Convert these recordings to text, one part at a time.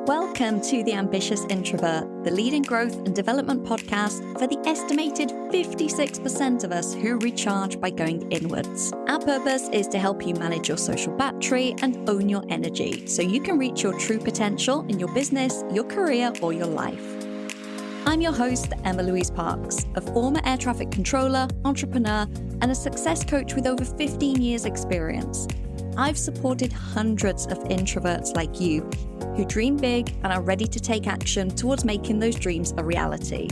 Welcome to the Ambitious Introvert, the leading growth and development podcast for the estimated 56% of us who recharge by going inwards. Our purpose is to help you manage your social battery and own your energy so you can reach your true potential in your business, your career, or your life. I'm your host, Emma-Louise Parks, a former air traffic controller, entrepreneur, and a success coach with over 15 years experience. I've supported hundreds of introverts like you who dream big and are ready to take action towards making those dreams a reality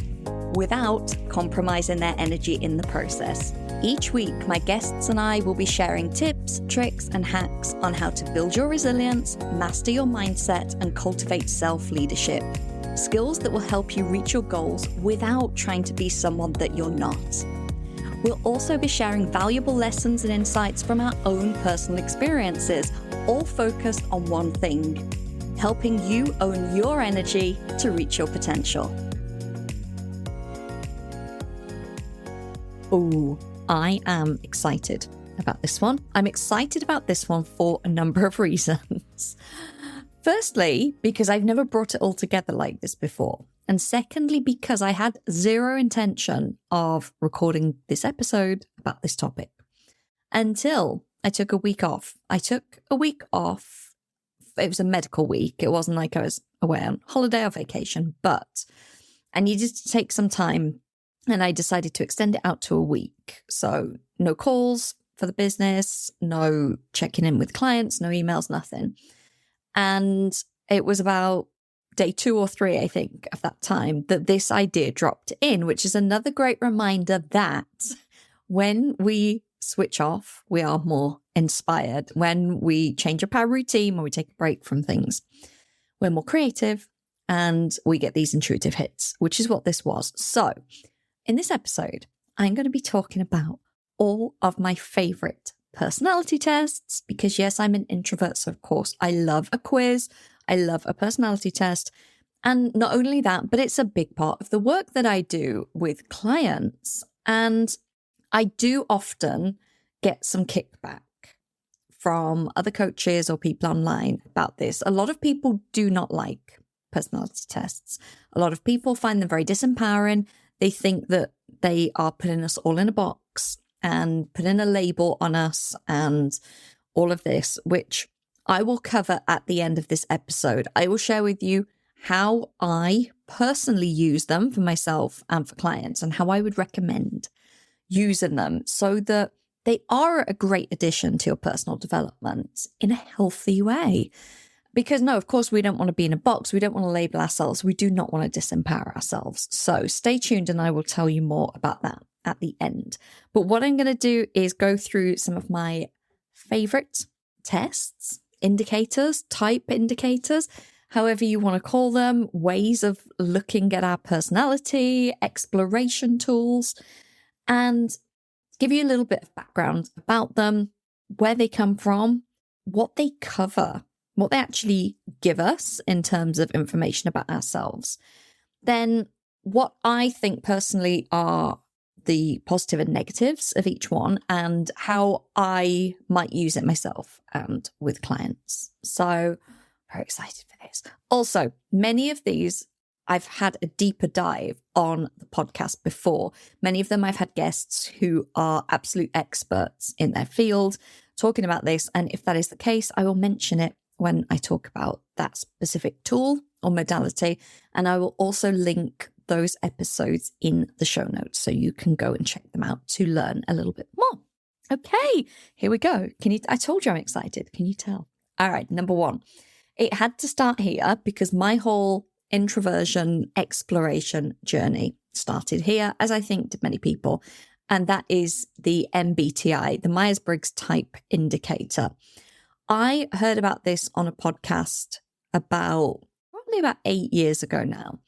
without compromising their energy in the process. Each week, my guests and I will be sharing tips, tricks, and hacks on how to build your resilience, master your mindset, and cultivate self-leadership. Skills that will help you reach your goals without trying to be someone that you're not. We'll also be sharing valuable lessons and insights from our own personal experiences, all focused on one thing: helping you own your energy to reach your potential. Oh, I am excited about this one. I'm excited about this one for a number of reasons. Firstly, because I've never brought it all together like this before. And secondly, because I had zero intention of recording this episode about this topic until I took a week off. I took a week off. It was a medical week. It wasn't like I was away on holiday or vacation, but I needed to take some time and I decided to extend it out to a week. So no calls for the business, no checking in with clients, no emails, nothing. And it was about day 2 or 3, I think, of that time that this idea dropped in, which is another great reminder that when we switch off, we are more inspired. When we change up our routine, when we take a break from things, we're more creative and we get these intuitive hits, which is what this was. So in this episode, I'm going to be talking about all of my favorite personality tests because, yes, I'm an introvert. So, of course, I love a quiz. I love a personality test. And not only that, but it's a big part of the work that I do with clients. And I do often get some kickback from other coaches or people online about this. A lot of people do not like personality tests. A lot of people find them very disempowering. They think that they are putting us all in a box and putting a label on us and all of this, which I will cover at the end of this episode. I will share with you how I personally use them for myself and for clients and how I would recommend using them so that they are a great addition to your personal development in a healthy way. Because no, of course, we don't want to be in a box. We don't want to label ourselves. We do not want to disempower ourselves. So stay tuned and I will tell you more about that at the end. But what I'm going to do is go through some of my favorite tests, indicators, type indicators, however you want to call them, ways of looking at our personality, exploration tools, and give you a little bit of background about them, where they come from, what they cover, what they actually give us in terms of information about ourselves. Then what I think personally are the positive and negatives of each one and how I might use it myself and with clients. So very excited for this. Also, many of these I've had a deeper dive on the podcast before. Many of them I've had guests who are absolute experts in their field talking about this. And if that is the case, I will mention it when I talk about that specific tool or modality. And I will also link those episodes in the show notes so you can go and check them out to learn a little bit more. Okay, here we go. I told you I'm excited. Can you tell? All right, number 1. It had to start here because my whole introversion exploration journey started here, as I think did many people. And that is the MBTI, the Myers-Briggs Type Indicator. I heard about this on a podcast probably about 8 years ago now.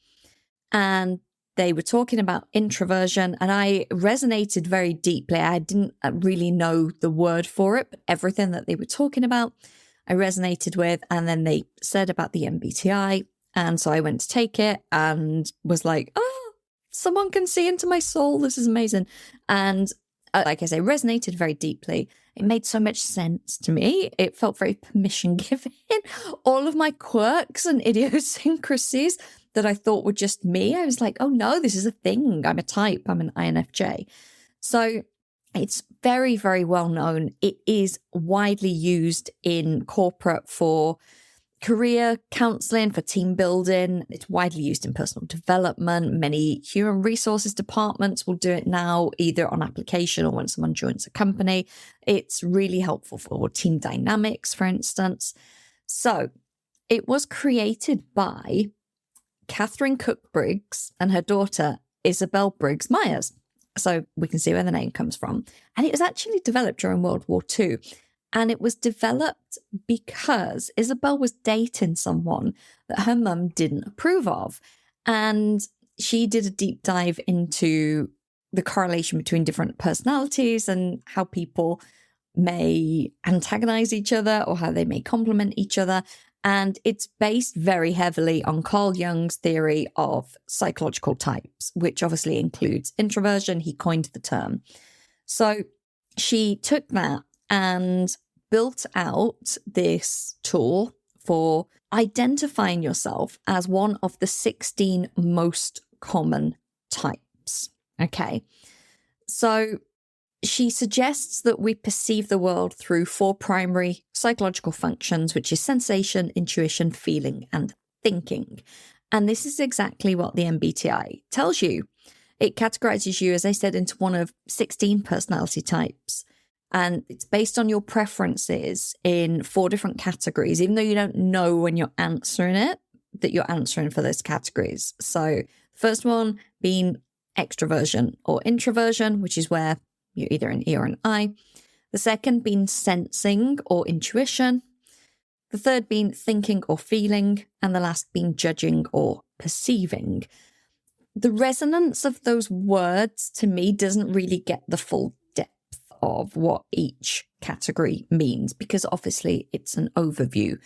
And they were talking about introversion and I resonated very deeply. I didn't really know the word for it, but everything that they were talking about, I resonated with. And then they said about the MBTI. And so I went to take it and was like, oh, someone can see into my soul. This is amazing. And like I say, resonated very deeply. It made so much sense to me. It felt very permission giving. All of my quirks and idiosyncrasies that I thought were just me, I was like, oh no, this is a thing. I'm a type. I'm an INFJ. So it's very, very well known. It is widely used in corporate for career counseling, for team building. It's widely used in personal development. Many human resources departments will do it now, either on application or when someone joins a company. It's really helpful for team dynamics, for instance. So it was created by Catherine Cook Briggs and her daughter, Isabel Briggs Myers. So we can see where the name comes from. And it was actually developed during World War II. And it was developed because Isabel was dating someone that her mum didn't approve of. And she did a deep dive into the correlation between different personalities and how people may antagonize each other or how they may complement each other. And it's based very heavily on Carl Jung's theory of psychological types, which obviously includes introversion. He coined the term. So she took that and built out this tool for identifying yourself as one of the 16 most common types. Okay. So she suggests that we perceive the world through 4 primary psychological functions, which is sensation, intuition, feeling, and thinking. And this is exactly what the MBTI tells you. It categorizes you, as I said, into one of 16 personality types. And it's based on your preferences in 4 different categories, even though you don't know when you're answering it, that you're answering for those categories. So first one being extroversion or introversion, which is where you're either an E or an I. The second being sensing or intuition. The third being thinking or feeling. And the last being judging or perceiving. The resonance of those words to me doesn't really get the full depth of what each category means, because obviously it's an overview.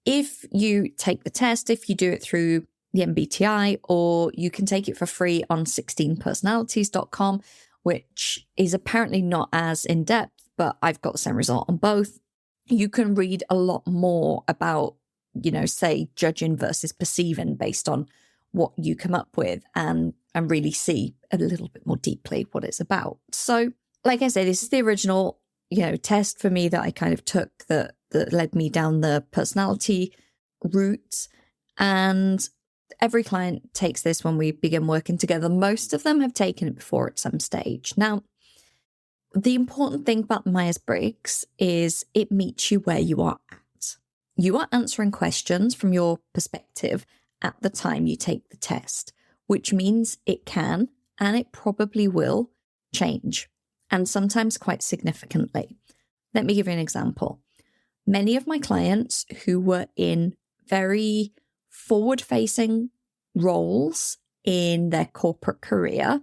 If you take the test, if you do it through the MBTI, or you can take it for free on 16personalities.com, which is apparently not as in-depth, but I've got the same result on both. You can read a lot more about, say, judging versus perceiving based on what you come up with and really see a little bit more deeply what it's about. So, like I say, this is the original, test for me that I kind of took that led me down the personality route. And every client takes this when we begin working together. Most of them have taken it before at some stage. Now, the important thing about Myers-Briggs is it meets you where you are at. You are answering questions from your perspective at the time you take the test, which means it can, and it probably will, change, and sometimes quite significantly. Let me give you an example. Many of my clients who were in very forward-facing roles in their corporate career,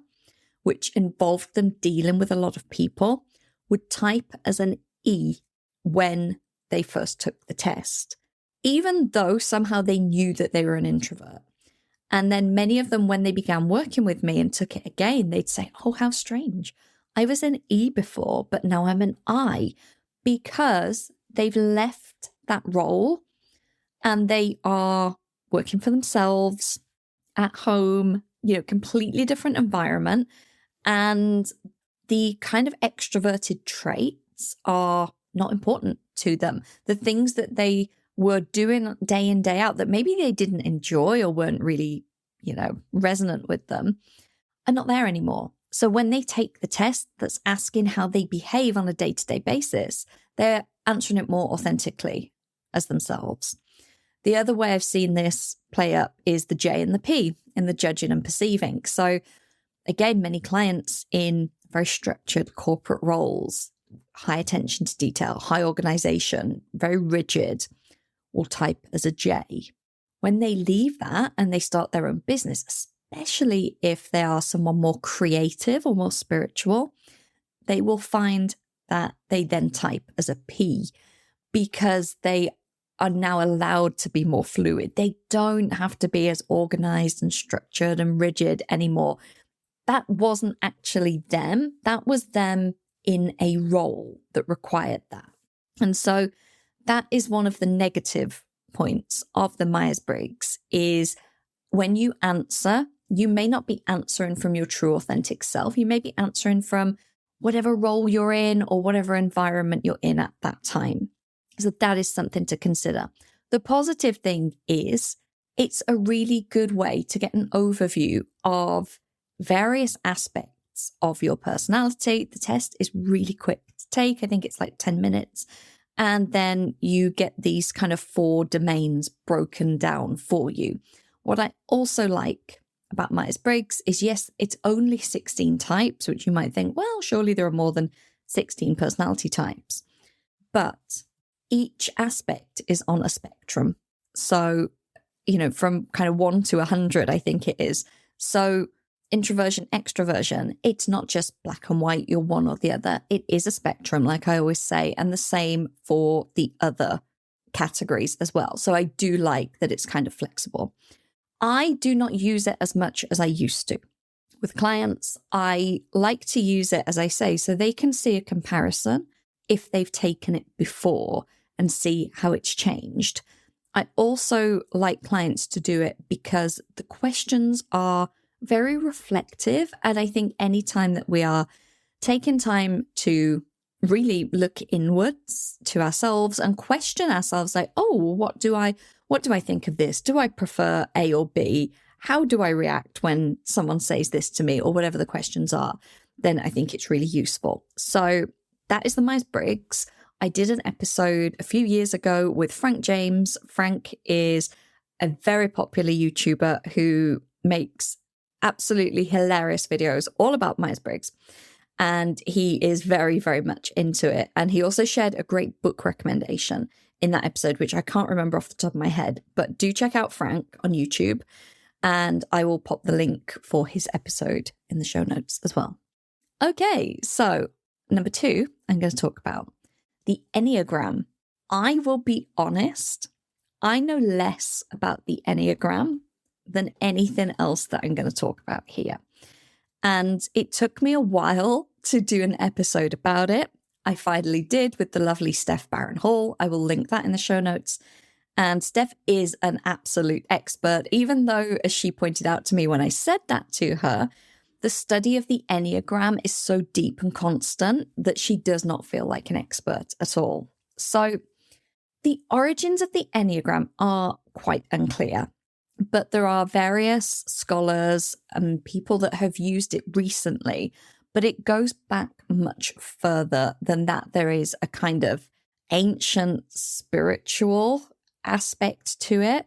which involved them dealing with a lot of people, would type as an E when they first took the test, even though somehow they knew that they were an introvert. And then many of them, when they began working with me and took it again, they'd say, oh, how strange. I was an E before, but now I'm an I, because they've left that role and they are working for themselves at home, completely different environment. And the kind of extroverted traits are not important to them. The things that they were doing day in, day out that maybe they didn't enjoy or weren't really, resonant with them are not there anymore. So when they take the test that's asking how they behave on a day-to-day basis, they're answering it more authentically as themselves. The other way I've seen this play up is the J and the P in the judging and perceiving. So again, many clients in very structured corporate roles, high attention to detail, high organization, very rigid, will type as a J. When they leave that and they start their own business, especially if they are someone more creative or more spiritual, they will find that they then type as a P, because they are now allowed to be more fluid. They don't have to be as organized and structured and rigid anymore. that wasn't actually them. That was them in a role that required that. And so that is one of the negative points of the Myers-Briggs is when you answer, you may not be answering from your true authentic self. You may be answering from whatever role you're in or whatever environment you're in at that time. So that is something to consider. The positive thing is it's a really good way to get an overview of various aspects of your personality. The test is really quick to take. I think it's like 10 minutes. And then you get these kind of 4 domains broken down for you. What I also like about Myers-Briggs is, yes, it's only 16 types, which you might think, well, surely there are more than 16 personality types. But each aspect is on a spectrum. So, from kind of 1 to 100, I think it is. So introversion, extroversion, it's not just black and white, you're one or the other. It is a spectrum, like I always say, and the same for the other categories as well. So I do like that it's kind of flexible. I do not use it as much as I used to. With clients, I like to use it, as I say, so they can see a comparison if they've taken it before and see how it's changed. I also like clients to do it because the questions are very reflective. And I think anytime that we are taking time to really look inwards to ourselves and question ourselves, like, oh, what do I think of this? Do I prefer A or B? How do I react when someone says this to me, or whatever the questions are? Then I think it's really useful. So that is the Myers-Briggs. I did an episode a few years ago with Frank James. Frank is a very popular YouTuber who makes absolutely hilarious videos all about Myers-Briggs. And he is very, very much into it. And he also shared a great book recommendation in that episode, which I can't remember off the top of my head. But do check out Frank on YouTube. And I will pop the link for his episode in the show notes as well. Okay, so number 2, I'm going to talk about the Enneagram. I will be honest, I know less about the Enneagram than anything else that I'm going to talk about here. And it took me a while to do an episode about it. I finally did with the lovely Steph Barron-Hall. I will link that in the show notes. And Steph is an absolute expert, even though, as she pointed out to me when I said that to her, the study of the Enneagram is so deep and constant that she does not feel like an expert at all. So the origins of the Enneagram are quite unclear. But there are various scholars and people that have used it recently, but it goes back much further than that. There is a kind of ancient spiritual aspect to it.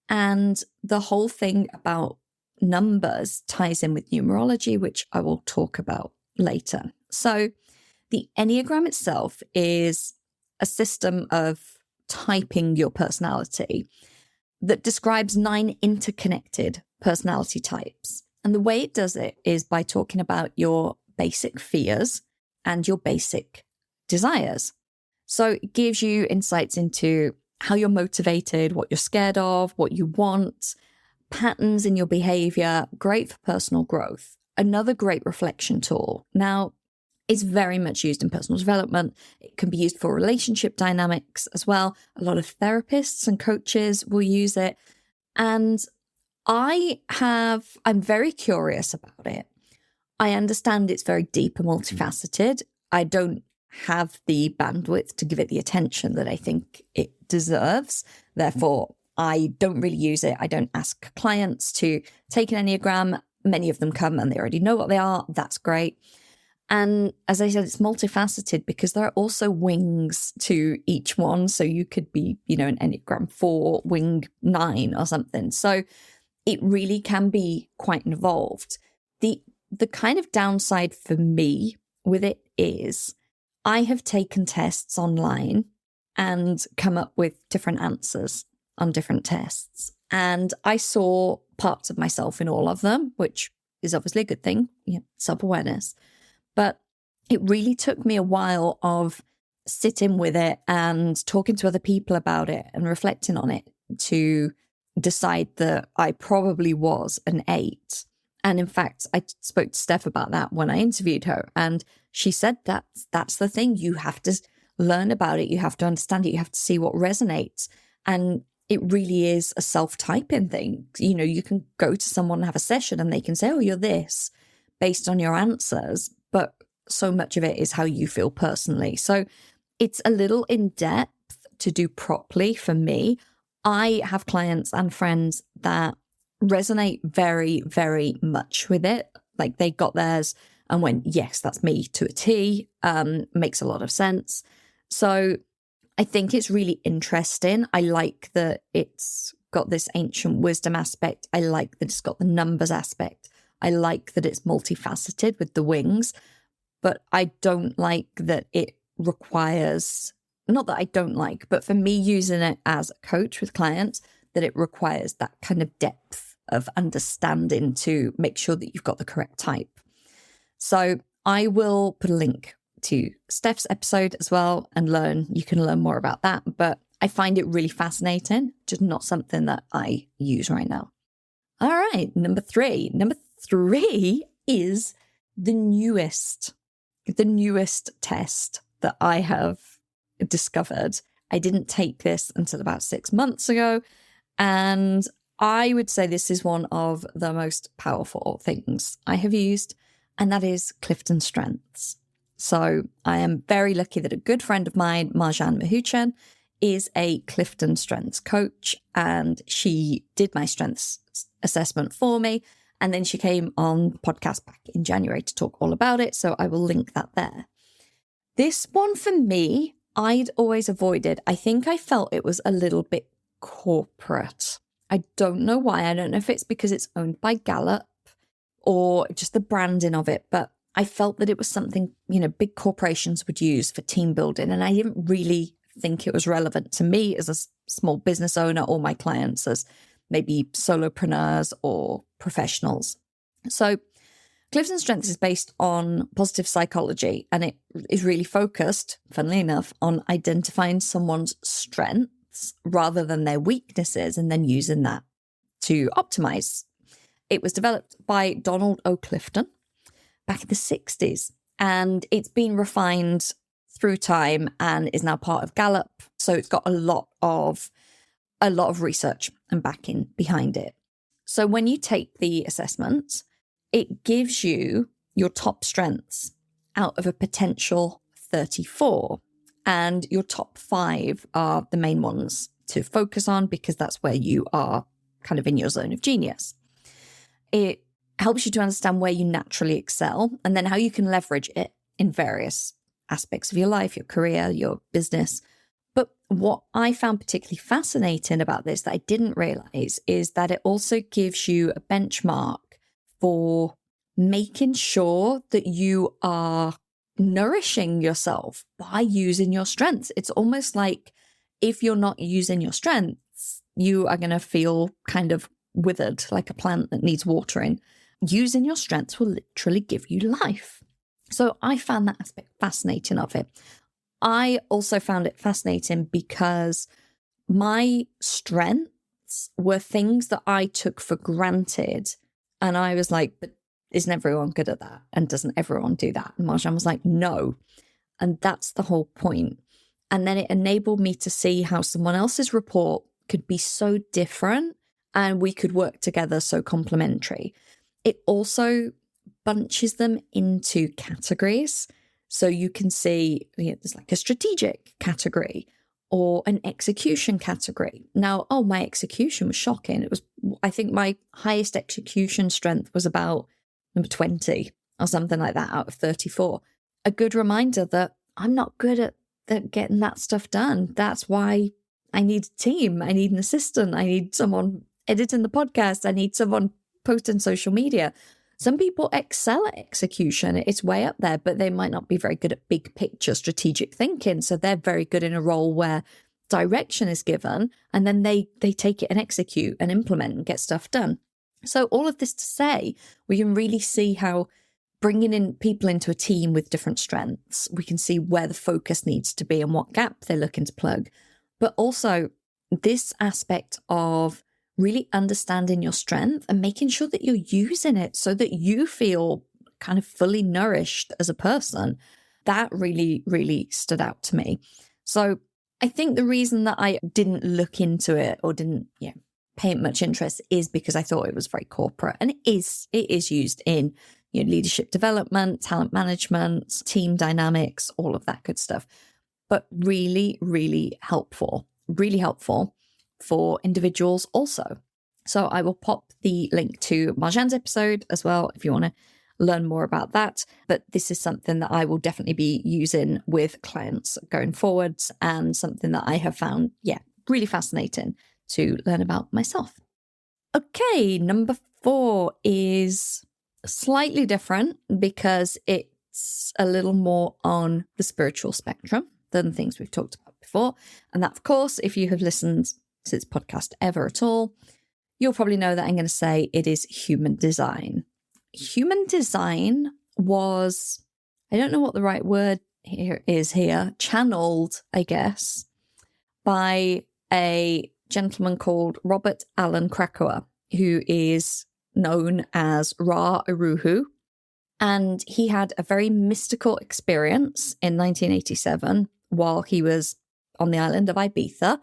And the whole thing about numbers ties in with numerology, which I will talk about later. So the Enneagram itself is a system of typing your personality that describes 9 interconnected personality types. And the way it does it is by talking about your basic fears and your basic desires. So it gives you insights into how you're motivated, what you're scared of, what you want, patterns in your behavior, great for personal growth. Another great reflection tool. Now, it's very much used in personal development. It can be used for relationship dynamics as well. A lot of therapists and coaches will use it. And I'm very curious about it. I understand it's very deep and multifaceted. I don't have the bandwidth to give it the attention that I think it deserves. Therefore, I don't really use it. I don't ask clients to take an Enneagram. Many of them come and they already know what they are. That's great. And as I said, it's multifaceted because there are also wings to each one. So you could be, an Enneagram 4, wing 9 or something. So it really can be quite involved. The kind of downside for me with it is I have taken tests online and come up with different answers on different tests. And I saw parts of myself in all of them, which is obviously a good thing, self-awareness. But it really took me a while of sitting with it and talking to other people about it and reflecting on it to decide that I probably was an 8. And in fact, I spoke to Steph about that when I interviewed her. And she said that's the thing. You have to learn about it. You have to understand it. You have to see what resonates. And it really is a self-typing thing. You know, you can go to someone and have a session and they can say, oh, you're this based on your answers. But so much of it is how you feel personally. So it's a little in depth to do properly for me. I have clients and friends that resonate very, very much with it. Like they got theirs and went, yes, that's me to a T. Makes a lot of sense. So I think it's really interesting. I like that it's got this ancient wisdom aspect. I like that it's got the numbers aspect. I like that it's multifaceted with the wings, but I don't like that it requires, not that I don't like, but for me using it as a coach with clients, that it requires that kind of depth of understanding to make sure that you've got the correct type. So I will put a link to Steph's episode as well and you can learn more about that. But I find it really fascinating, just not something that I use right now. All right, number three. Number three is the newest test that I have discovered. I didn't take this until about 6 months ago. And I would say this is one of the most powerful things I have used, and that is Clifton Strengths. So I am very lucky that a good friend of mine, Marjan Mahuchan, is a Clifton Strengths coach, and she did my strengths assessment for me. And then she came on the podcast back in January to talk all about it. So I will link that there. This one for me, I'd always avoided. I think I felt it was a little bit corporate. I don't know why. I don't know if it's because it's owned by Gallup or just the branding of it, but I felt that it was something, big corporations would use for team building. And I didn't really think it was relevant to me as a small business owner or my clients as maybe solopreneurs or professionals. So Clifton Strengths is based on positive psychology, and it is really focused, funnily enough, on identifying someone's strengths rather than their weaknesses and then using that to optimize. It was developed by Donald O. Clifton back in the 60s, and it's been refined through time and is now part of Gallup. So it's got a lot of research and backing behind it. So when you take the assessment, it gives you your top strengths out of a potential 34. And your top 5 are the main ones to focus on because that's where you are kind of in your zone of genius. It helps you to understand where you naturally excel and then how you can leverage it in various aspects of your life, your career, your business. But what I found particularly fascinating about this that I didn't realize is that it also gives you a benchmark for making sure that you are nourishing yourself by using your strengths. It's almost like if you're not using your strengths, you are going to feel kind of withered, like a plant that needs watering. Using your strengths will literally give you life. So I found that aspect fascinating of it. I also found it fascinating because my strengths were things that I took for granted. And I was like, but isn't everyone good at that? And doesn't everyone do that? And Marjan was like, no. And that's the whole point. And then it enabled me to see how someone else's report could be so different and we could work together so complementary. It also bunches them into categories. So you can see there's like a strategic category or an execution category. Now, my execution was shocking. I think my highest execution strength was about number 20 or something like that out of 34. A good reminder that I'm not good at getting that stuff done. That's why I need a team. I need an assistant. I need someone editing the podcast. I need someone posting social media. Some people excel at execution. It's way up there, but they might not be very good at big picture strategic thinking. So they're very good in a role where direction is given and then they take it and execute and implement and get stuff done. So all of this to say, we can really see how bringing in people into a team with different strengths, we can see where the focus needs to be and what gap they're looking to plug. But also this aspect of really understanding your strength and making sure that you're using it so that you feel kind of fully nourished as a person. That really, really stood out to me. So I think the reason that I didn't look into it or didn't pay it much interest is because I thought it was very corporate, and it is used in leadership development, talent management, team dynamics, all of that good stuff. But really, really helpful for individuals also. So I will pop the link to Marjan's episode as well if you want to learn more about that. But this is something that I will definitely be using with clients going forwards, and something that I have found, really fascinating to learn about myself. Okay, number 4 is slightly different because it's a little more on the spiritual spectrum than things we've talked about before. And that, of course, if you have listened to this podcast ever at all, you'll probably know that I'm going to say it is human design. Human design was, I don't know what the right word here, channeled, I guess, by a gentleman called Robert Alan Krakauer, who is known as Ra Uru. And he had a very mystical experience in 1987 while he was on the island of Ibiza.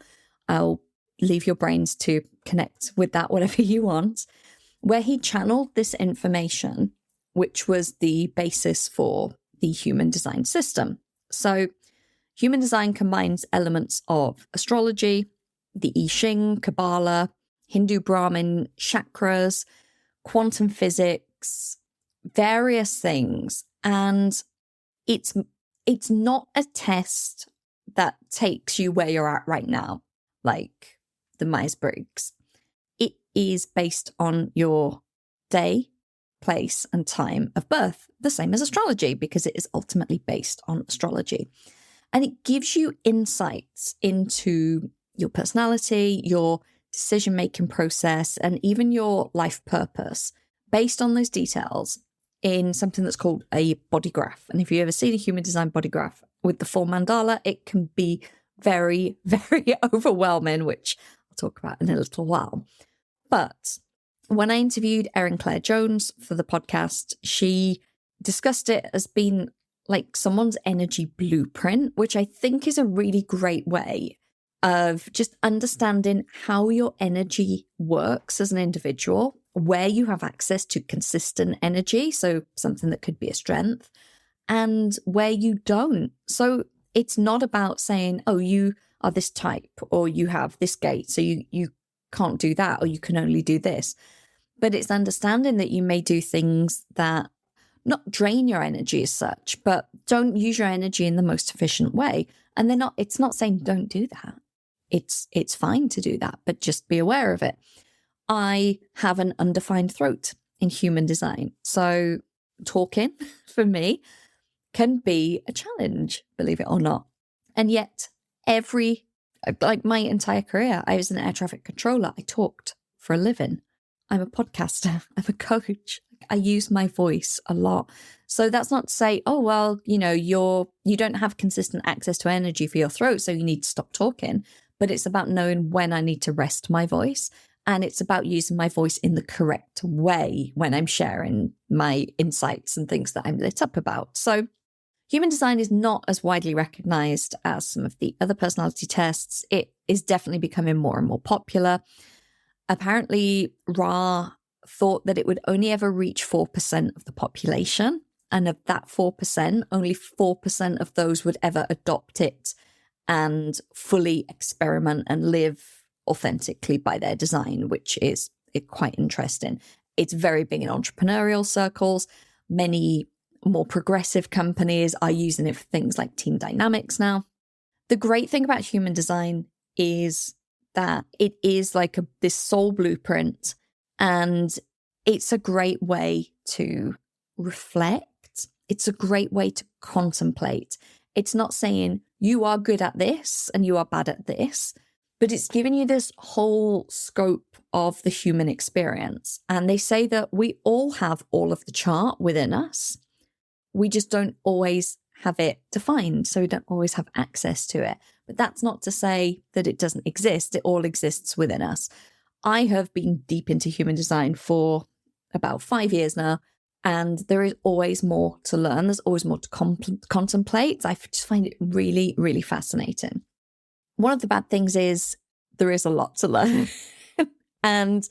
I'll leave your brains to connect with that, whatever you want, where he channeled this information, which was the basis for the human design system. So human design combines elements of astrology, the I Ching, Kabbalah, Hindu Brahmin, chakras, quantum physics, various things. And it's not a test that takes you where you're at right now, like the Myers-Briggs. It is based on your day, place, and time of birth, the same as astrology, because it is ultimately based on astrology. And it gives you insights into your personality, your decision-making process, and even your life purpose based on those details in something that's called a body graph. And if you've ever seen a human design body graph with the full mandala, it can be very, very overwhelming, which I'll talk about in a little while. But when I interviewed Erin Claire Jones for the podcast, she discussed it as being like someone's energy blueprint, which I think is a really great way of just understanding how your energy works as an individual, where you have access to consistent energy, so something that could be a strength, and where you don't. So it's not about saying, oh, you are this type, or you have this gait, so you can't do that, or you can only do this. But it's understanding that you may do things that not drain your energy as such, but don't use your energy in the most efficient way. And it's not saying don't do that. It's fine to do that, but just be aware of it. I have an undefined throat in human design. So talking for me can be a challenge, believe it or not. And yet my entire career, I was an air traffic controller. I talked for a living. I'm a podcaster. I'm a coach. I use my voice a lot. So that's not to say, oh, well, you don't have consistent access to energy for your throat, so you need to stop talking. But it's about knowing when I need to rest my voice. And it's about using my voice in the correct way when I'm sharing my insights and things that I'm lit up about. So human design is not as widely recognized as some of the other personality tests. It is definitely becoming more and more popular. Apparently, Ra thought that it would only ever reach 4% of the population. And of that 4%, only 4% of those would ever adopt it and fully experiment and live authentically by their design, which is quite interesting. It's very big in entrepreneurial circles. Many more progressive companies are using it for things like team dynamics now. The great thing about human design is that it is like this soul blueprint, and it's a great way to reflect. It's a great way to contemplate. It's not saying you are good at this and you are bad at this, but it's giving you this whole scope of the human experience. And they say that we all have all of the chart within us. We just don't always have it defined, so we don't always have access to it. But that's not to say that it doesn't exist. It all exists within us. I have been deep into human design for about 5 years now, and there is always more to learn. There's always more to contemplate. I just find it really, really fascinating. One of the bad things is there is a lot to learn. And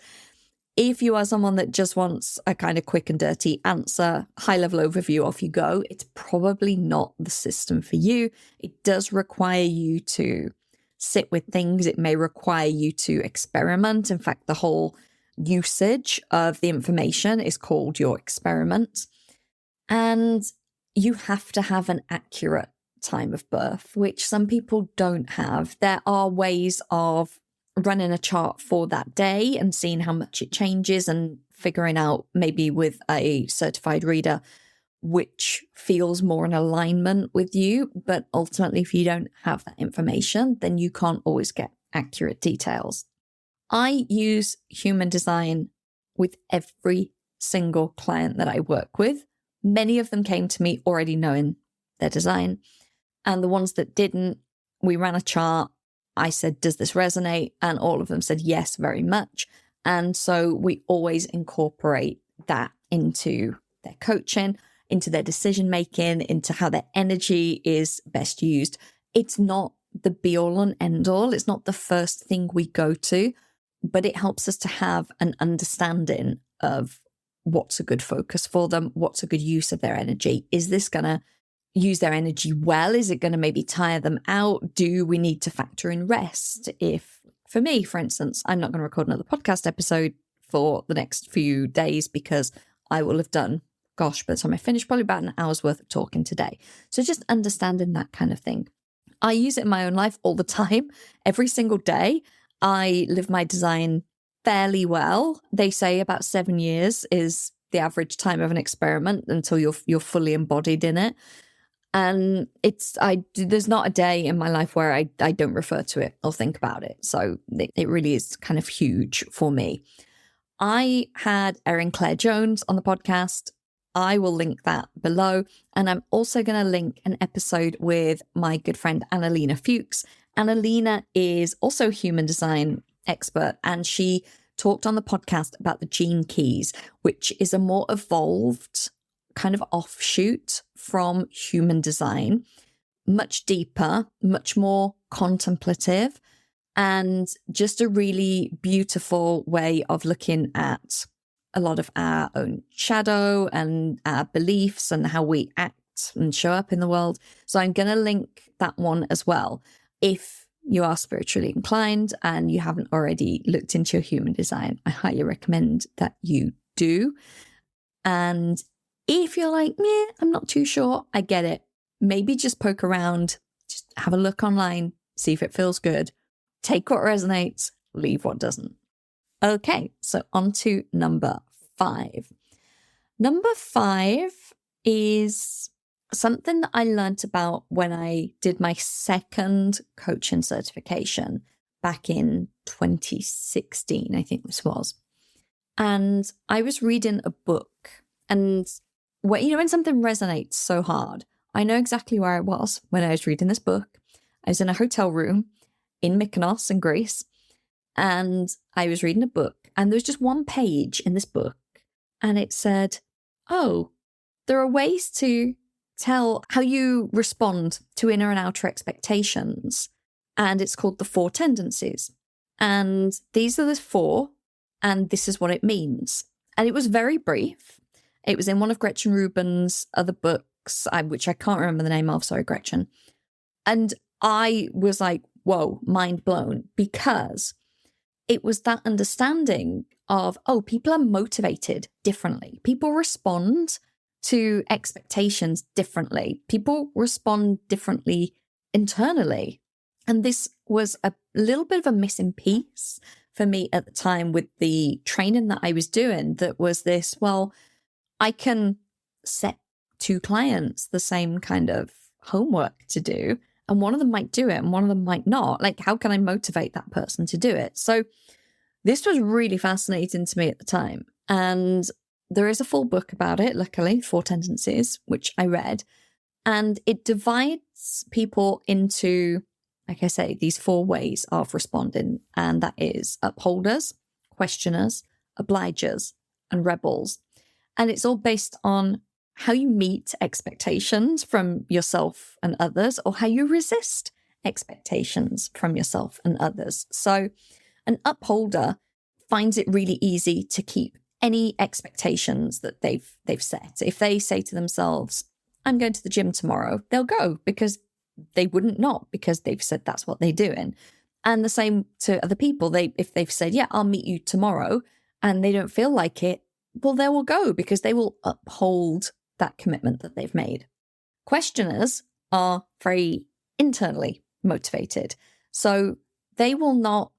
if you are someone that just wants a kind of quick and dirty answer, high-level overview, off you go, it's probably not the system for you. It does require you to sit with things. It may require you to experiment. In fact, the whole usage of the information is called your experiment. And you have to have an accurate time of birth, which some people don't have. There are ways of running a chart for that day and seeing how much it changes and figuring out maybe with a certified reader which feels more in alignment with you. But ultimately, if you don't have that information, then you can't always get accurate details. I use human design with every single client that I work with. Many of them came to me already knowing their design. And the ones that didn't, we ran a chart. I said, does this resonate? And all of them said, yes, very much. And so we always incorporate that into their coaching, into their decision-making, into how their energy is best used. It's not the be-all and end-all. It's not the first thing we go to, but it helps us to have an understanding of what's a good focus for them, what's a good use of their energy. Is this going to use their energy well? Is it going to maybe tire them out? Do we need to factor in rest? If, for me, for instance, I'm not going to record another podcast episode for the next few days because I will have done, by the time I finish, probably about an hour's worth of talking today. So just understanding that kind of thing. I use it in my own life all the time, every single day. I live my design fairly well. They say about 7 years is the average time of an experiment until you're fully embodied in it. And there's not a day in my life where I don't refer to it or think about it. So it really is kind of huge for me. I had Erin Claire Jones on the podcast. I will link that below. And I'm also going to link an episode with my good friend Annalena Fuchs. Annalena is also a human design expert, and she talked on the podcast about the gene keys, which is a more evolved kind of offshoot from human design, much deeper, much more contemplative, and just a really beautiful way of looking at a lot of our own shadow and our beliefs and how we act and show up in the world. So I'm going to link that one as well. If you are spiritually inclined and you haven't already looked into your human design, I highly recommend that you do. And if you're like, meh, I'm not too sure, I get it. Maybe just poke around, just have a look online, see if it feels good. Take what resonates, leave what doesn't. Okay, so on to number 5. Number 5 is something that I learned about when I did my second coaching certification back in 2016, I think this was. And I was reading a book, and when something resonates so hard, I know exactly where I was when I was reading this book. I was in a hotel room in Mykonos in Greece, and I was reading a book, and there was just one page in this book, and it said, oh, there are ways to tell how you respond to inner and outer expectations, and it's called the 4 tendencies. And these are the 4, and this is what it means. And it was very brief. It was in one of Gretchen Rubin's other books, which I can't remember the name of, sorry, Gretchen. And I was like, whoa, mind blown, because it was that understanding of, oh, people are motivated differently. People respond to expectations differently. People respond differently internally. And this was a little bit of a missing piece for me at the time with the training that I was doing. That was this, well, I can set 2 clients the same kind of homework to do, and one of them might do it and one of them might not. Like, how can I motivate that person to do it? So this was really fascinating to me at the time. And there is a full book about it, luckily, 4 Tendencies, which I read. And it divides people into, like I say, these 4 ways of responding. And that is upholders, questioners, obligers, and rebels. And it's all based on how you meet expectations from yourself and others, or how you resist expectations from yourself and others. So an upholder finds it really easy to keep any expectations that they've set. If they say to themselves, I'm going to the gym tomorrow, they'll go, because they wouldn't not, because they've said that's what they're doing. And the same to other people. If they've said, yeah, I'll meet you tomorrow, and they don't feel like it, well, they will go, because they will uphold that commitment that they've made. Questioners are very internally motivated. So they won't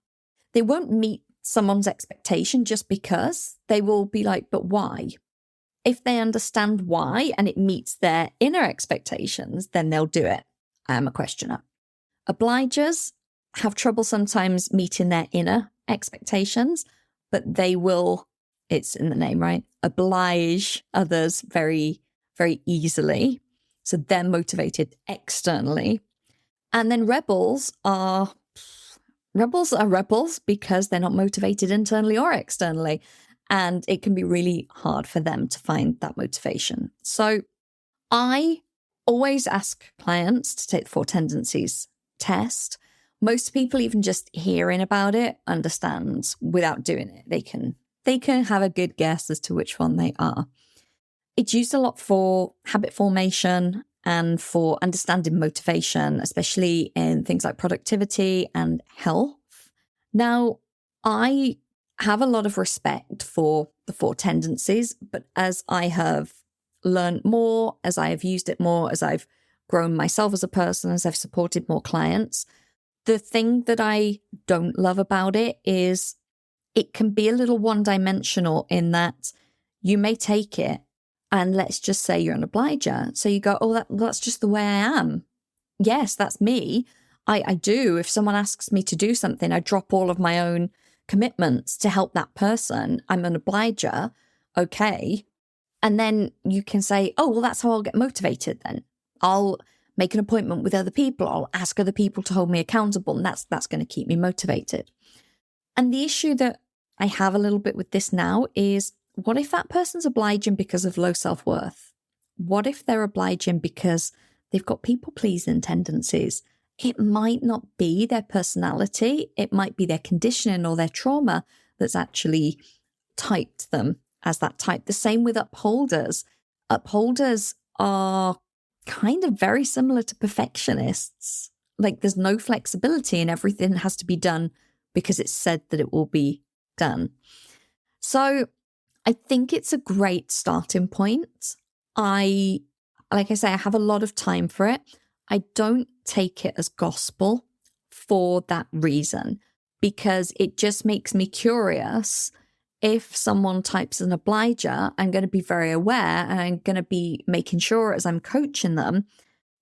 meet someone's expectation just because. They will be like, but why? If they understand why and it meets their inner expectations, then they'll do it. I am a questioner. Obligers have trouble sometimes meeting their inner expectations, but they will, it's in the name, right? Oblige others very, very easily. So they're motivated externally. And then rebels are rebels because they're not motivated internally or externally. And it can be really hard for them to find that motivation. So I always ask clients to take the 4 tendencies test. Most people, even just hearing about it, understand without doing it. They can have a good guess as to which one they are. It's used a lot for habit formation and for understanding motivation, especially in things like productivity and health. Now, I have a lot of respect for the 4 tendencies, but as I have learned more, as I have used it more, as I've grown myself as a person, as I've supported more clients, the thing that I don't love about it is it can be a little one-dimensional in that you may take it, and let's just say you're an obliger. So you go, oh, that's just the way I am. Yes, that's me. I do. If someone asks me to do something, I drop all of my own commitments to help that person. I'm an obliger. Okay. And then you can say, oh, well, that's how I'll get motivated then. I'll make an appointment with other people. I'll ask other people to hold me accountable. And that's going to keep me motivated. And the issue that I have a little bit with this now is, what if that person's obliging because of low self-worth? What if they're obliging because they've got people-pleasing tendencies? It might not be their personality. It might be their conditioning or their trauma that's actually typed them as that type. The same with upholders. Upholders are kind of very similar to perfectionists. Like, there's no flexibility and everything has to be done because it's said that it will be done. So I think it's a great starting point. Like I say, I have a lot of time for it. I don't take it as gospel for that reason, because it just makes me curious. If someone types an obliger, I'm going to be very aware, and I'm going to be making sure as I'm coaching them,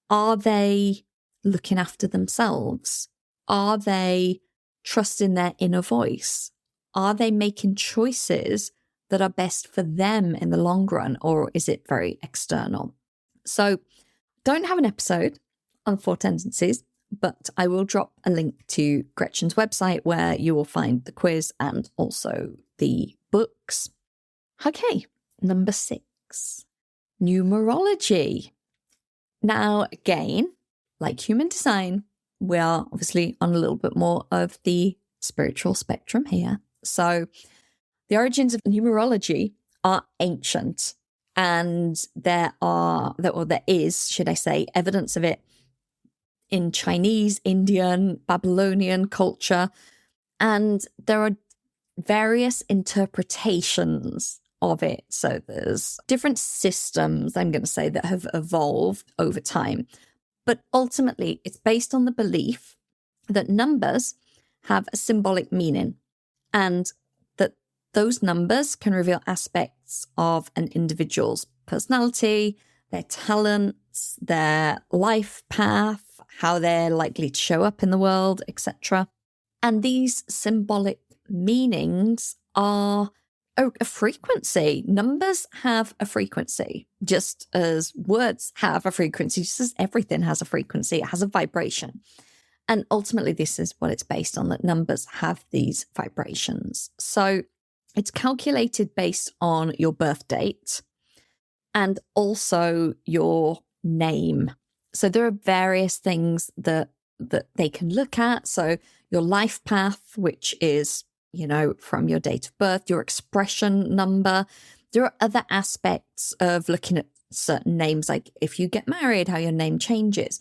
are they looking after themselves? Are they trusting their inner voice? Are they making choices that are best for them in the long run, or is it very external? So don't have an episode on 4 tendencies, but I will drop a link to Gretchen's website where you will find the quiz and also the books. Okay, number 6, numerology. Now, again, like human design, we are obviously on a little bit more of the spiritual spectrum here. So the origins of numerology are ancient, and there is, should I say, evidence of it in Chinese, Indian, Babylonian culture. And there are various interpretations of it. So there's different systems, I'm going to say, that have evolved over time. But ultimately, it's based on the belief that numbers have a symbolic meaning, and that those numbers can reveal aspects of an individual's personality, their talents, their life path, how they're likely to show up in the world, etc. And these symbolic meanings are a frequency. Numbers have a frequency, just as words have a frequency, just as everything has a frequency. It has a vibration. And ultimately, this is what it's based on, that numbers have these vibrations. So It's calculated based on your birth date and also your name. So there are various things that they can look at. So your life path, which is, from your date of birth, your expression number. There are other aspects of looking at certain names, like if you get married, how your name changes.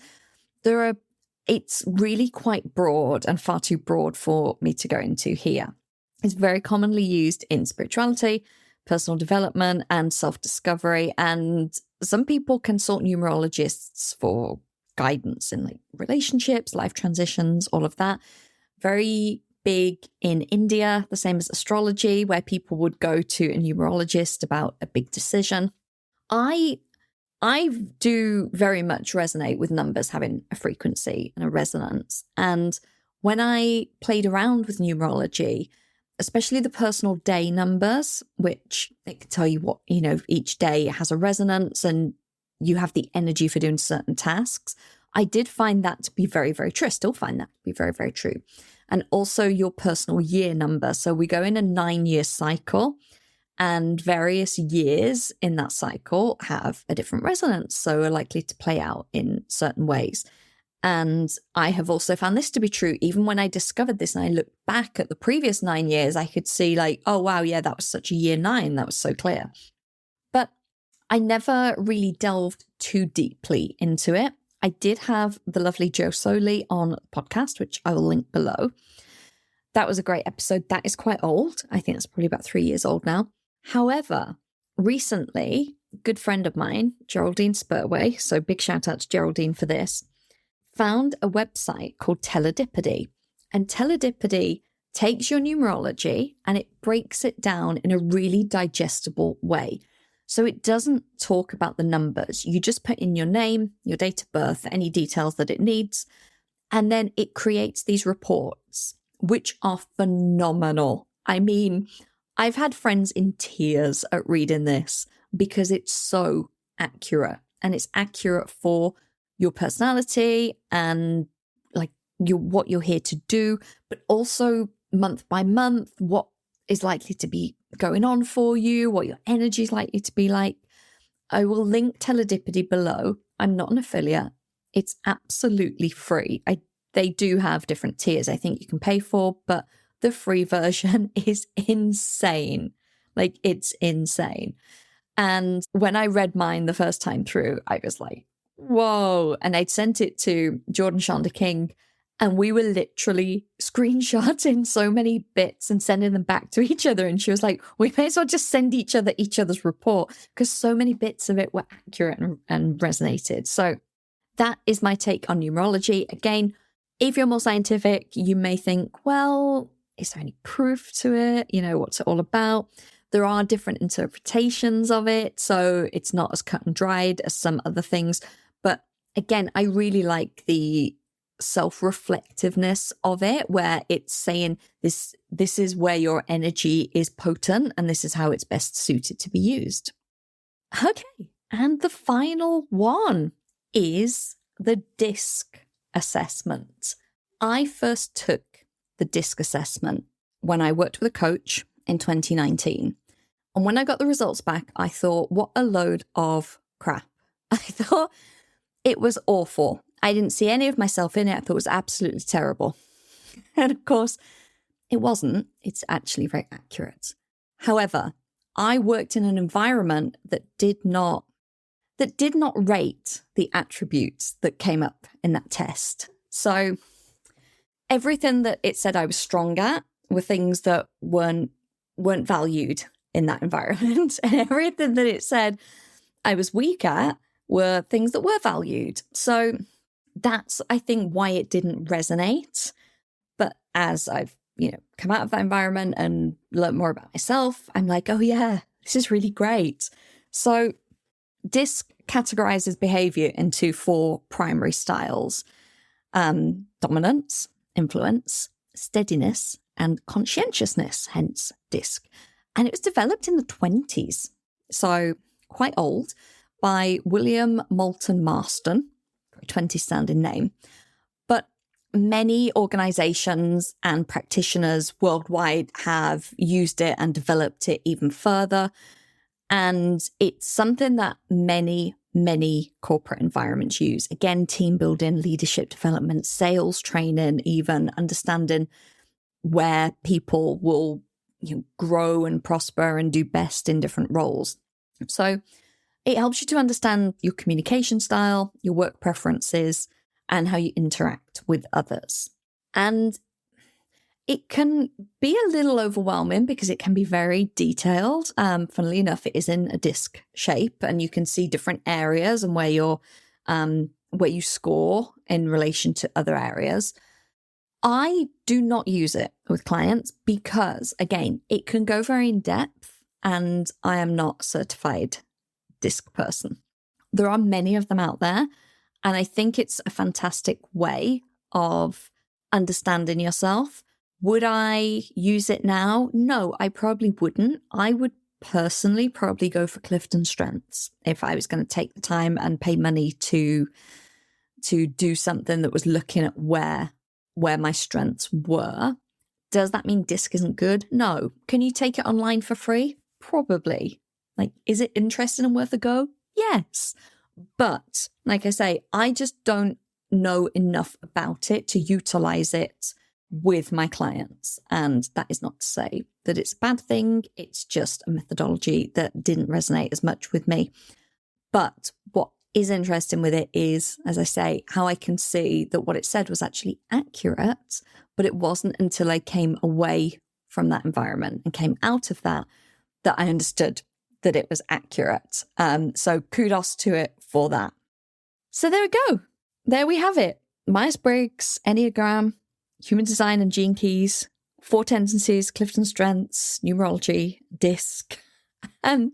It's really quite broad and far too broad for me to go into here. It's very commonly used in spirituality, personal development, and self-discovery. And some people consult numerologists for guidance in like relationships, life transitions, all of that. Very big in India, the same as astrology, where people would go to a numerologist about a big decision. I do very much resonate with numbers having a frequency and a resonance. And when I played around with numerology, especially the personal day numbers, which it can tell you what, each day has a resonance and you have the energy for doing certain tasks. I did find that to be very, very true. I still find that to be very, very true. And also your personal year number. So we go in a 9-year cycle, and various years in that cycle have a different resonance, so are likely to play out in certain ways. And I have also found this to be true. Even when I discovered this and I looked back at the previous 9 years, I could see like, oh, wow, yeah, that was such a year 9. That was so clear. But I never really delved too deeply into it. I did have the lovely Jo Soley on the podcast, which I will link below. That was a great episode. That is quite old. I think it's probably about 3 years old now. However, recently, a good friend of mine, Geraldine Spurway, so big shout out to Geraldine for this, found a website called Teledipedy. And Teledipedy takes your numerology and it breaks it down in a really digestible way. So it doesn't talk about the numbers. You just put in your name, your date of birth, any details that it needs, and then it creates these reports, which are phenomenal. I mean, I've had friends in tears at reading this because it's so accurate, and it's accurate for your personality and like what you're here to do, but also month by month, what is likely to be going on for you, what your energy is likely to be like. I will link Teledipedy below. I'm not an affiliate. It's absolutely free. They do have different tiers I think you can pay for, but the free version is insane. Like, it's insane. And when I read mine the first time through, I was like, whoa. And I'd sent it to Jordan Shonda King, and we were literally screenshotting so many bits and sending them back to each other. And she was like, we may as well just send each other's report, because so many bits of it were accurate and resonated. So that is my take on numerology. Again, if you're more scientific, you may think, well, is there any proof to it? What's it all about? There are different interpretations of it, so it's not as cut and dried as some other things. But again, I really like the self-reflectiveness of it, where it's saying this is where your energy is potent and this is how it's best suited to be used. Okay, and the final one is the DISC assessment. I first took the DISC assessment when I worked with a coach in 2019. And when I got the results back, I thought, what a load of crap. I thought it was awful. I didn't see any of myself in it. I thought it was absolutely terrible. And of course, it wasn't. It's actually very accurate. However, I worked in an environment that did not rate the attributes that came up in that test. So everything that it said I was strong at were things that weren't valued in that environment. And everything that it said I was weak at were things that were valued. So that's, I think, why it didn't resonate. But as I've, come out of that environment and learned more about myself, I'm like, oh yeah, this is really great. So DISC categorizes behavior into 4 primary styles: dominance, influence, steadiness, and conscientiousness, hence DISC. And it was developed in the 20s, so quite old, by William Moulton Marston, a 20 sounding name. But Many organizations and practitioners worldwide have used it and developed it even further. And it's something that many corporate environments use. Again, team building, leadership development, sales training, even understanding where people will grow and prosper and do best in different roles. So it helps you to understand your communication style, your work preferences, and how you interact with others. And it can be a little overwhelming because it can be very detailed. Funnily enough, it is in a disc shape, and you can see different areas and where you score in relation to other areas. I do not use it with clients because, again, it can go very in depth, and I am not a certified disc person. There are many of them out there, and I think it's a fantastic way of understanding yourself. Would I use it now? No, I probably wouldn't. I would personally probably go for Clifton Strengths if I was going to take the time and pay money to do something that was looking at where my strengths were. Does that mean disc isn't good? No. Can you take it online for free? Probably. Is it interesting and worth a go? Yes. But like I say, I just don't know enough about it to utilize it with my clients. And that is not to say that it's a bad thing. It's just a methodology that didn't resonate as much with me. But what is interesting with it is, as I say, how I can see that what it said was actually accurate, but it wasn't until I came away from that environment and came out of that I understood that it was accurate. So kudos to it for that. So there we go. There we have it. Myers-Briggs, Enneagram, Human Design and Gene Keys, 4 tendencies, Clifton Strengths, numerology, disc. And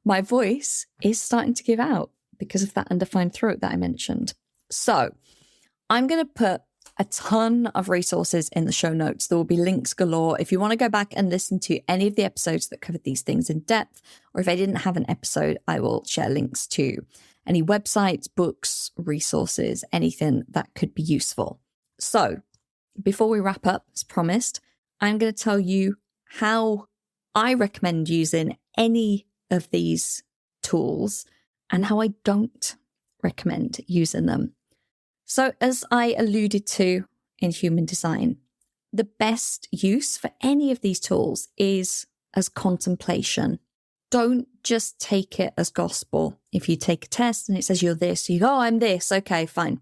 my voice is starting to give out because of that undefined throat that I mentioned. So I'm going to put a ton of resources in the show notes. There will be links galore. If you want to go back and listen to any of the episodes that covered these things in depth, or if I didn't have an episode, I will share links to any websites, books, resources, anything that could be useful. So before we wrap up, as promised, I'm going to tell you how I recommend using any of these tools and how I don't recommend using them. So as I alluded to in Human Design, the best use for any of these tools is as contemplation. Don't just take it as gospel. If you take a test and it says you're this, you go, oh, I'm this. Okay, fine.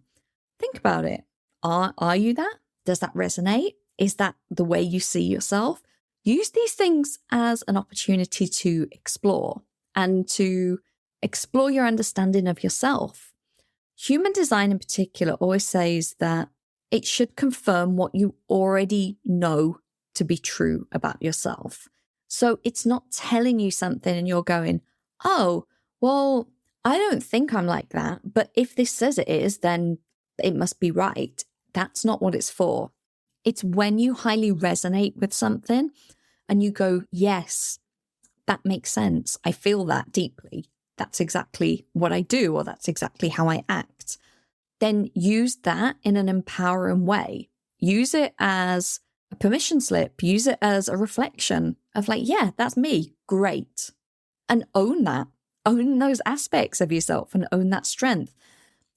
Think about it. Are you that? Does that resonate? Is that the way you see yourself? Use these things as an opportunity to explore and to explore your understanding of yourself. Human Design in particular always says that it should confirm what you already know to be true about yourself. So it's not telling you something and you're going, oh, well, I don't think I'm like that, but if this says it is, then it must be right. That's not what it's for. It's when you highly resonate with something and you go, yes, that makes sense. I feel that deeply. That's exactly what I do, or that's exactly how I act. Then use that in an empowering way. Use it as a permission slip. Use it as a reflection of yeah, that's me. Great. And own that. Own those aspects of yourself and own that strength.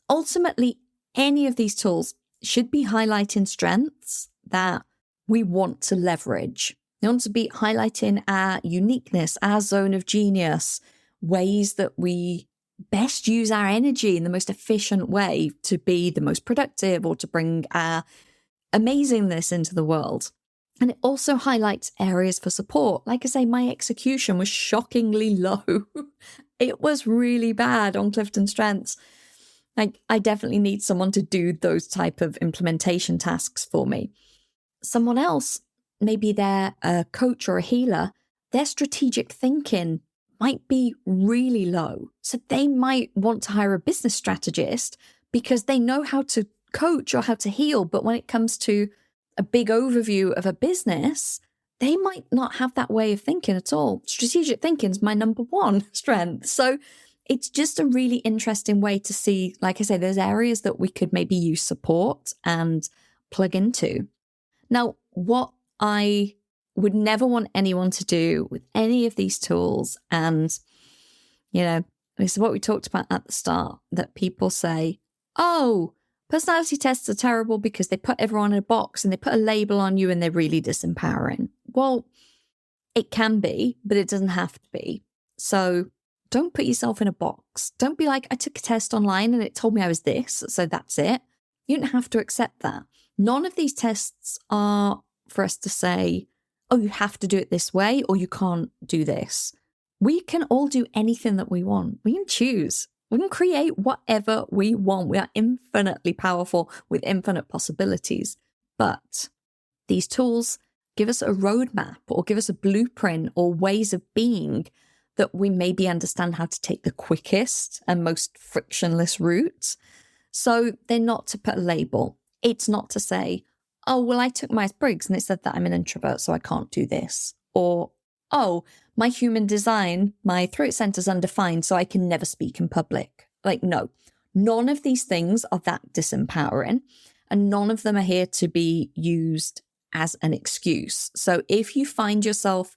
Ultimately, any of these tools should be highlighting strengths that we want to leverage. They want to be highlighting our uniqueness, our zone of genius, ways that we best use our energy in the most efficient way to be the most productive or to bring our amazingness into the world. And it also highlights areas for support. Like I say, my execution was shockingly low. It was really bad on Clifton Strengths. I definitely need someone to do those type of implementation tasks for me. Someone else, maybe they're a coach or a healer, their strategic thinking might be really low. So they might want to hire a business strategist because they know how to coach or how to heal. But when it comes to a big overview of a business, they might not have that way of thinking at all. Strategic thinking is my number one strength. So it's just a really interesting way to see, like I say, there's areas that we could maybe use support and plug into. Now, what I would never want anyone to do with any of these tools, and, this is what we talked about at the start, that people say, oh, personality tests are terrible because they put everyone in a box and they put a label on you and they're really disempowering. Well, it can be, but it doesn't have to be. So don't put yourself in a box. Don't be like, I took a test online and it told me I was this, so that's it. You don't have to accept that. None of these tests are for us to say, oh, you have to do it this way or you can't do this. We can all do anything that we want. We can choose. We can create whatever we want. We are infinitely powerful with infinite possibilities. But these tools give us a roadmap or give us a blueprint or ways of being that we maybe understand how to take the quickest and most frictionless route. So they're not to put a label. It's not to say, oh, well, I took Myers-Briggs and it said that I'm an introvert, so I can't do this. Or, oh, my human design, my throat center's undefined, so I can never speak in public. Like, no, none of these things are that disempowering, and none of them are here to be used as an excuse. So if you find yourself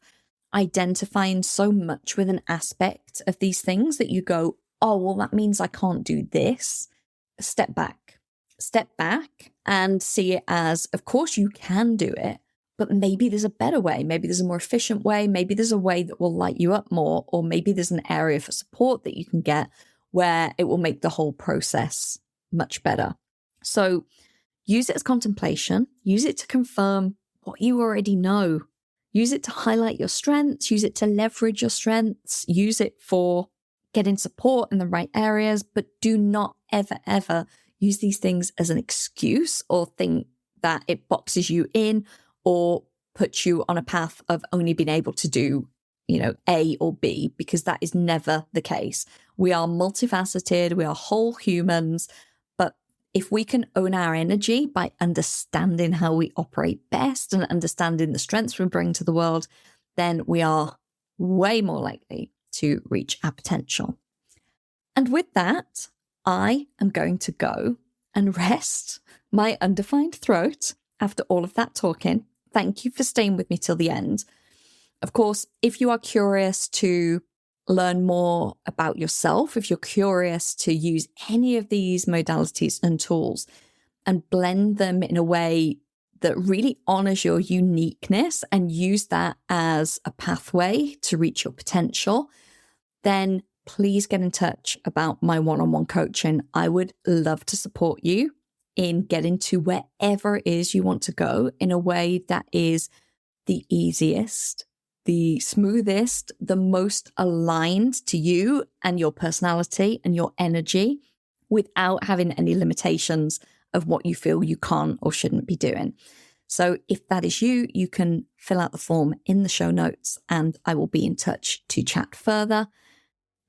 identifying so much with an aspect of these things that you go, oh, well, that means I can't do this, step back and see it as, of course you can do it, but maybe there's a better way. Maybe there's a more efficient way. Maybe there's a way that will light you up more, or maybe there's an area for support that you can get where it will make the whole process much better. So use it as contemplation. Use it to confirm what you already know. Use it to highlight your strengths. Use it to leverage your strengths. Use it for getting support in the right areas, but do not ever, ever use these things as an excuse or think that it boxes you in or puts you on a path of only being able to do, A or B, because that is never the case. We are multifaceted. We are whole humans. But if we can own our energy by understanding how we operate best and understanding the strengths we bring to the world, then we are way more likely to reach our potential. And with that, I am going to go and rest my undefined throat after all of that talking. Thank you for staying with me till the end. Of course, if you are curious to learn more about yourself, if you're curious to use any of these modalities and tools and blend them in a way that really honors your uniqueness and use that as a pathway to reach your potential, then please get in touch about my one-on-one coaching. I would love to support you in getting to wherever it is you want to go in a way that is the easiest, the smoothest, the most aligned to you and your personality and your energy without having any limitations of what you feel you can't or shouldn't be doing. So if that is you, you can fill out the form in the show notes and I will be in touch to chat further.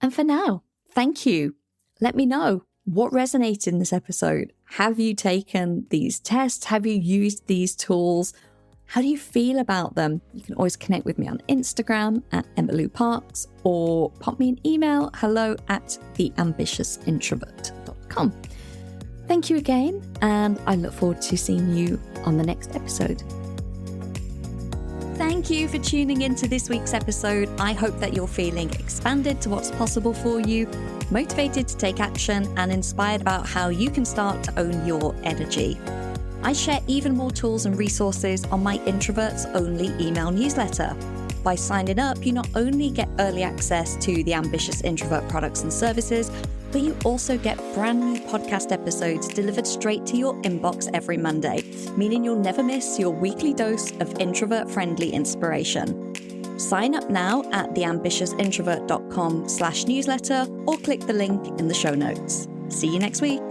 And for now, thank you. Let me know what resonated in this episode. Have you taken these tests? Have you used these tools? How do you feel about them? You can always connect with me on Instagram at Emma-Louise or pop me an email, hello@theambitiousintrovert.com. Thank you again, and I look forward to seeing you on the next episode. Thank you for tuning into this week's episode. I hope that you're feeling expanded to what's possible for you, motivated to take action, and inspired about how you can start to own your energy. I share even more tools and resources on my Introverts Only email newsletter. By signing up, you not only get early access to the Ambitious Introvert products and services, but you also get brand new podcast episodes delivered straight to your inbox every Monday, meaning you'll never miss your weekly dose of introvert-friendly inspiration. Sign up now at theambitiousintrovert.com/newsletter or click the link in the show notes. See you next week.